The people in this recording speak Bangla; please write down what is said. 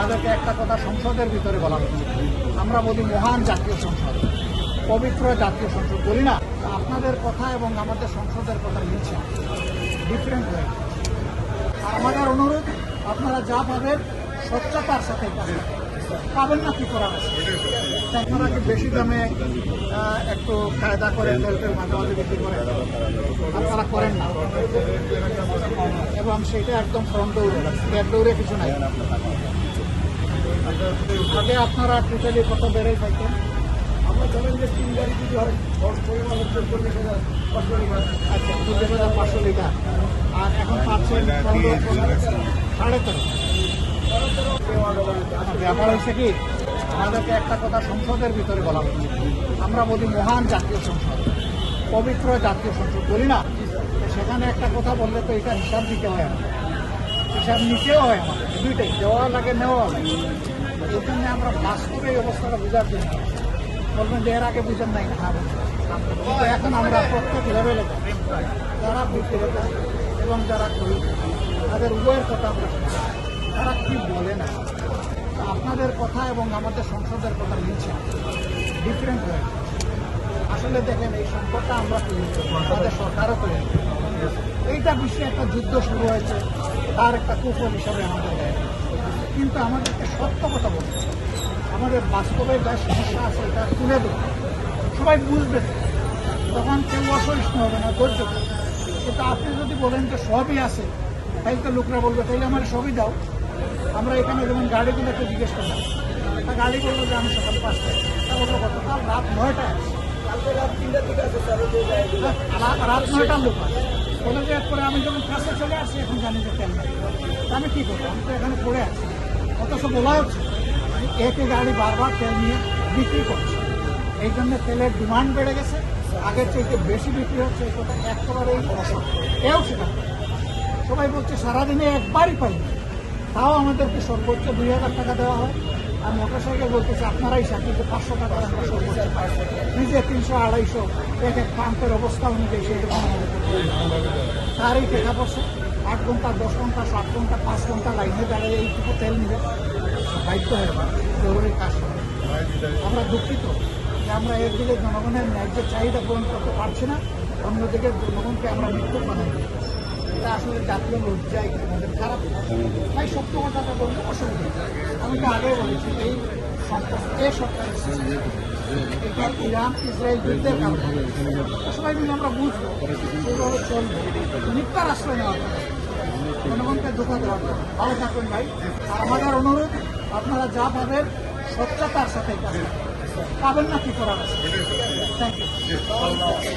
আমাদেরকে একটা কথা সংসদের ভিতরে বলা হচ্ছে, আমরা বলি মহান জাতীয় সংসদ, পবিত্র জাতীয় সংসদ বলি না। আপনাদের কথা এবং আমাদের সংসদের কথা মিলছে, ডিফারেন্ট হয়ে। আর আমাদের অনুরোধ, আপনারা যা পাবেন স্বচ্ছতার সাথে পাবেন না, কি করার আছে। আপনারা কি বেশি দামে একটু কায়দা করে তেল মাঝে মাঝে বিক্রি করেন, আপনারা করেন না, এবং সেটা একদম ফ্রন্ট দৌড়ে, ব্যাক দৌড়ে কিছু নাই। আগে আপনারা টোটালি কত বেড়ে থাকতেন? আমরা ধরেন যে 3 গাড়ি যদি হয় 40,000 আচ্ছা, 40,500 লিটার, আর এখন পাচ্ছেন 13.5। ব্যাপার হয়েছে কি, আমাদেরকে একটা কথা সংসদের ভিতরে বলা হচ্ছে, আমরা বলি মহান জাতীয় সংসদ, পবিত্র জাতীয় সংসদ বলি না। সেখানে একটা কথা বললে তো এটা হিসাব দিতে হয়, হিসাব নিতেও হয়, আমাদের দুইটাই দেওয়া লাগে, নেওয়া লাগে। এই জন্য আমরা বাস্তবে এই অবস্থাটা বোঝার জন্য বলবেন যে এর আগে বুঝেন নাই না, হ্যাঁ বলছেন। কিন্তু এখন আমরা প্রত্যেক লেভেলে যারা বিক্রেতা এবং যারা খরিদ, তাদের উভয়ের কথা আমরা শুনছি, তারা কি বলে না। আপনাদের কথা এবং আমাদের সংসদের কথা মিলছে, ডিফারেন্ট হয়ে। আসলে দেখেন, এই সংকটটা আমরা তৈরি করবো, আমাদের সরকারও তৈরি করবো। এইটা বিশ্বে একটা যুদ্ধ শুরু হয়েছে, তার একটা কুফল হিসাবে আমাদের দেয়। কিন্তু আমাদেরকে সত্য কথা বলতে, আমাদের বাস্তবে যা সমস্যা আছে এটা তুলে দেবে, সবাই বুঝবে, তখন কেউ অসহিষ্ণু হবে না, ধৈর্য। কিন্তু আপনি যদি বলেন যে সবই আছে, তাই তো লোকরা বলবে তাইলে আমার সবই দাও। আমরা এখানে যেমন গাড়িগুলোকে জিজ্ঞেস করলাম, তা গাড়ি বললো যে আমি সকাল 5টায়, তা বললো গতকাল রাত 9টায়, কালকে রাত 3টার দিকে আছে, রাত 9টার লোক আছে। বলে যে এরপরে আমি যখন কাছে চলে আসছি, এখন জানি যে তেল নাই, তা আমি কী করবো, আমি তো এখানে পড়ে আছি। অথচ বলা হচ্ছে একই গাড়ি বারবার তেল নিয়ে বিক্রি করছে, এই জন্য তেলের ডিমান্ড বেড়ে গেছে, আগের চাইতে বেশি বিক্রি হচ্ছে। এই কথা একেবারেই অসত্য, কেউ সেটা। সবাই বলছে সারাদিনে একবারই পাই, তাও আমাদেরকে সর্বোচ্চ 2,000 টাকা দেওয়া হয়। আর মোটর সাইকেল বলতেছে আপনারাই কিন্তু 500 টাকা আমরা সর্বোচ্চ পাই, নিজে 300-250 এক এক পাম্পের অবস্থা অনুযায়ী সেরকম আমাদের তারই টাকা পড়ছে। 8 ঘন্টা, 10 ঘন্টা, 7 ঘন্টা, 5 ঘন্টা লাইনে দাঁড়িয়ে এইটুকু তেল নিবে, বাধ্য হয়ে জরুরি কাজ করে। আমরা দুঃখিত যে আমরা একদিকে জনগণের ন্যায্য চাহিদা পূরণ করতে পারছি না, অন্যদিকে জনগণকে আমরা মৃত্যু বানাই। এটা আসলে জাতীয় লজ্জায় আমাদের খারাপ। তাই সত্য কথাটা বলতে অসুবিধা। আমি তো আগেও বলেছি, এই সরকারের এটা ইরান ইসরায়েল যুদ্ধের কারণে সবাই মিলে আমরা বুঝবো, সেভাবে চলবে। মিথ্যার আশ্রয় নেওয়া যাবে, জনগণকে ধোঁকা দেওয়া যাবে। ভালো থাকবেন ভাই। আর আমাদের অনুরোধ, আপনারা যা পাবেন স্বচ্ছতার সাথে পাবেন না, কি করার আছে। Thank you.